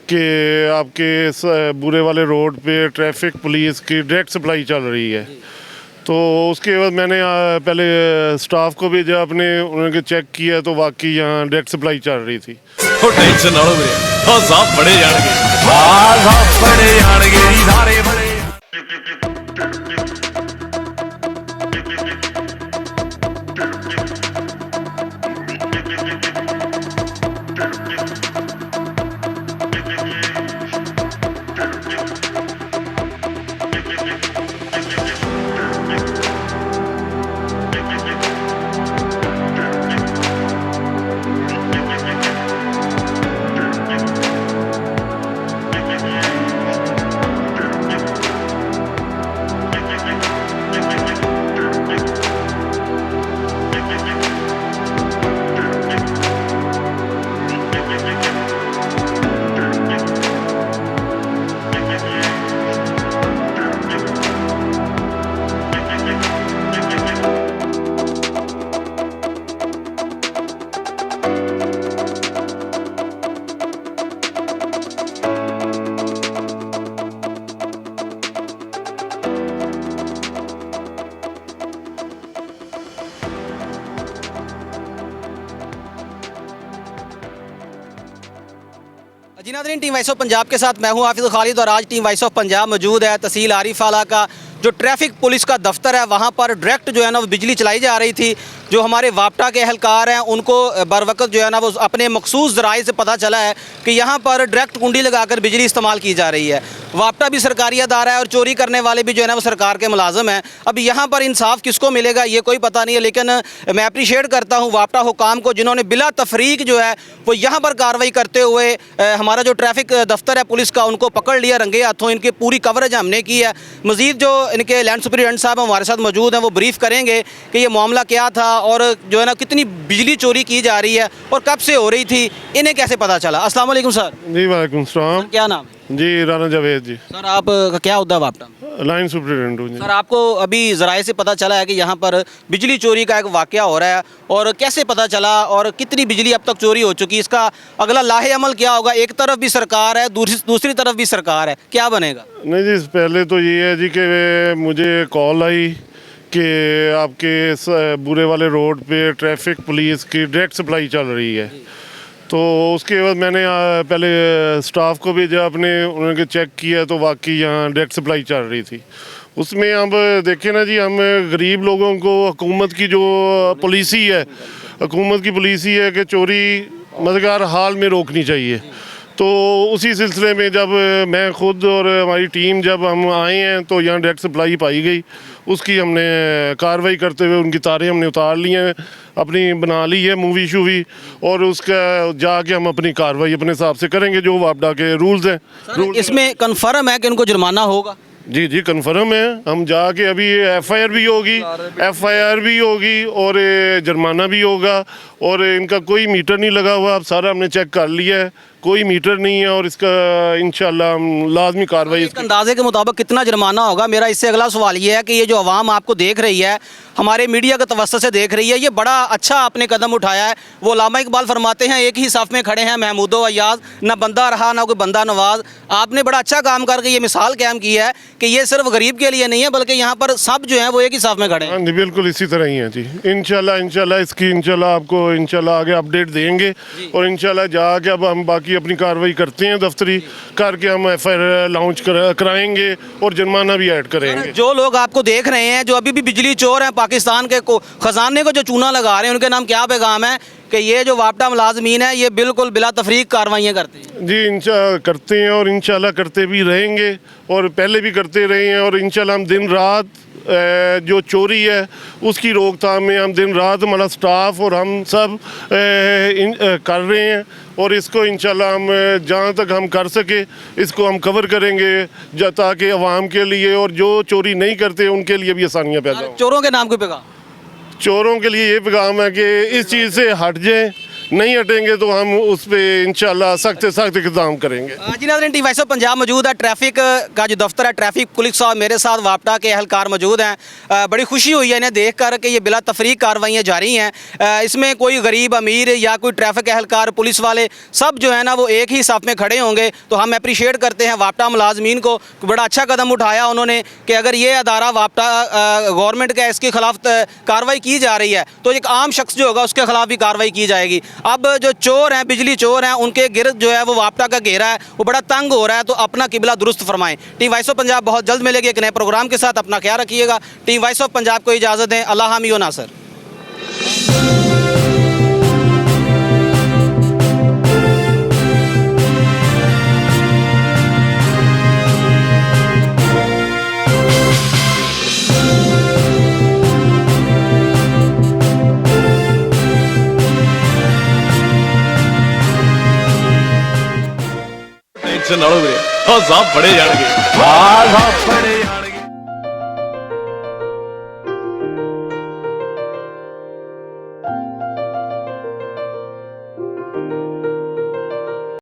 कि आपके बुरे वाले रोड पे ट्रैफिक पुलिस की डायरेक्ट सप्लाई चल रही है। तो उसके बाद मैंने पहले स्टाफ को भी जब अपने उन्होंने चेक किया तो वाकई यहाँ डायरेक्ट सप्लाई चल रही थी। तो टेंशन ना लो मेरे, हाँ साहब बड़े जानेंगे, हाँ साहब बड़े जानेंगे, सारे बड़े। जी नाज़रीन, टीम वॉइस ऑफ पंजाब के साथ मैं हूं हाफिज़ खालिद और आज टीम वॉइस ऑफ पंजाब मौजूद है तहसील आरिफ आला का जो ट्रैफिक पुलिस का दफ्तर है। वहां पर डायरेक्ट जो है ना वो बिजली चलाई जा रही थी। जो हमारे वापटा के एहलकार हैं उनको बर वक्त जो है ना वो अपने मखसूस ज़राए से पता चला है कि यहाँ पर डायरेक्ट कुंडी लगाकर बिजली इस्तेमाल की जा रही है। वापटा भी सरकारी अदारा है और चोरी करने वाले भी जो है ना वो सरकार के मुलाजिम हैं। अब यहाँ पर इंसाफ किसको मिलेगा ये कोई पता नहीं है, लेकिन मैं अप्रीशिएट करता हूँ वापटा हुकाम को जिन्होंने बिला तफरीक जो है वो यहाँ पर कार्रवाई करते हुए हमारा जो ट्रैफिक दफ्तर है पुलिस का उनको पकड़ लिया रंगे हाथों। इनकी पूरी कवरेज हमने की है। मज़ीद जो इनके लैंड सुपरिटेंडेंट साहब हमारे साथ मौजूद हैं वो ब्रीफ करेंगे कि ये मामला क्या था और जो है ना कितनी बिजली चोरी की जा रही है और कब से हो रही थी, इन्हें कैसे पता चला। अस्सलाम वालेकुम सर। जी वालेकुम सलाम। क्या नाम है? जी राना जावेद जी। सर आप का क्या उद्दा वापटा? लाइन सुपरिटेंडेंट हूँ जी। सर आपको अभी ज़राए से पता चला है कि यहाँ पर बिजली चोरी का एक वाक़या हो रहा है और कैसे पता चला और कितनी बिजली अब तक चोरी हो चुकी है, इसका अगला लाहे अमल क्या होगा? एक तरफ भी सरकार है, दूसरी तरफ भी सरकार है, क्या बनेगा? नहीं जी, पहले तो ये है जी कि मुझे कॉल आई कि आपके बुरे वाले रोड पे ट्रैफिक पुलिस की डायरेक्ट सप्लाई चल रही है। तो उसके बाद मैंने पहले स्टाफ को भी जब अपने उन्होंने चेक किया तो वाकई यहाँ डायरेक्ट सप्लाई चल रही थी। उसमें अब देखें ना जी, हम गरीब लोगों को हुकूमत की जो पॉलिसी है, हुकूमत की पॉलिसी है कि चोरी मददगार हाल में रोकनी चाहिए। तो उसी सिलसिले में जब मैं खुद और हमारी टीम जब हम आए हैं तो यहाँ डायरेक्ट सप्लाई पाई गई। उसकी हमने कार्रवाई करते हुए उनकी तारें हमने उतार ली हैं, अपनी बना ली है मूवी शूवी, और उसका जाके हम अपनी कार्रवाई अपने हिसाब से करेंगे जो वापडा के रूल्स हैं। इसमें कन्फर्म है कि उनको जुर्माना होगा? जी जी कन्फर्म है। हम जाके अभी एफआईआर भी होगी और जुर्माना भी होगा। और इनका कोई मीटर नहीं लगा हुआ, अब सारा हमने चेक कर लिया है, कोई मीटर नहीं है और इसका इंशाल्लाह हम लाजमी कार्रवाई। इस अंदाजे के मुताबिक कितना जुर्माना होगा? मेरा इससे अगला सवाल ये है कि ये जो आवाम आपको देख रही है, हमारे मीडिया के तवस्सुत से देख रही है, ये बड़ा अच्छा आपने कदम उठाया है। वो अल्लामा इकबाल फरमाते हैं एक ही साफ में खड़े हैं महमूदो अय्याज, ना बंदा रहा ना कोई बंदा नवाज। आपने बड़ा अच्छा काम करके ये मिसाल कायम की है कि ये सिर्फ गरीब के लिए नहीं है बल्कि यहाँ पर सब जो है वो एक ही साफ में खड़े हैं। हाँ जी बिल्कुल इसी तरह ही है जी। इंशाल्लाह इसकी आपको आगे अपडेट देंगे और इंशाल्लाह जाके अब हम बाकी अपनी कार्रवाई करते हैं दफ्तरी करके हम एफआईआर लॉन्च कराएंगे और जुर्माना भी ऐड करेंगे। जो लोग आपको देख रहे हैं जो अभी भी बिजली चोर हैं, पाकिस्तान के खजाने को जो चूना लगा रहे हैं, उनके नाम क्या पैगाम है कि ये जो वापटा मुलाजमीन है ये बिल्कुल बिला तफरीक कार्रवाइयाँ करते हैं? जी करते हैं और इंशाल्लाह करते भी रहेंगे और पहले भी करते रहे हैं। और इंशाल्लाह हम दिन रात जो चोरी है उसकी रोकथाम में हम दिन रात हमारा स्टाफ और हम सब कर रहे हैं और इसको इंशाल्लाह हम जहाँ तक हम कर सके इसको हम कवर करेंगे ताकि आवाम के लिए और जो चोरी नहीं करते उनके लिए भी आसानियाँ पैदा हों। चोरों के नाम कोई पैगाम? चोरों के लिए ये पैगाम है कि इस चीज़ से हट जाएं नहीं हटेंगे तो हम उस पर इंशाल्लाह सख्त से सख्त इक़दाम करेंगे। जी नाज़रीन, टीम वॉइस ऑफ पंजाब मौजूद है। ट्रैफिक का जो दफ्तर है, ट्रैफिक पुलिस साहब मेरे साथ वापटा के एहलकार मौजूद हैं। बड़ी खुशी हुई है इन्हें देख कर कि ये बिला तफरीक कार्रवाइयाँ जारी हैं। इसमें कोई गरीब अमीर या कोई ट्रैफिक एहलकार पुलिस वाले सब जो है ना वो एक ही साथ में खड़े होंगे। तो हम अप्रिशिएट करते हैं वापटा मुलाजमीन को, बड़ा अच्छा कदम उठाया उन्होंने कि अगर ये अदारा वापटा गवर्नमेंट का इसके खिलाफ कार्रवाई की जा रही है तो एक आम शख्स जो होगा उसके खिलाफ भी कार्रवाई की जाएगी। अब जो चोर हैं, बिजली चोर हैं, उनके गिरद जो है वो वापटा का घेरा है वो बड़ा तंग हो रहा है। तो अपना किबला दुरुस्त फरमाएं। टीम वॉइस ऑफ पंजाब बहुत जल्द मिलेगी एक नए प्रोग्राम के साथ। अपना ख्याल रखिएगा। टीम वॉइस ऑफ पंजाब को इजाज़त दें। अल्लाह हामी व नासर। टेंशन ना लो वीरे, साहब बड़े जाएंगे। साहब बड़े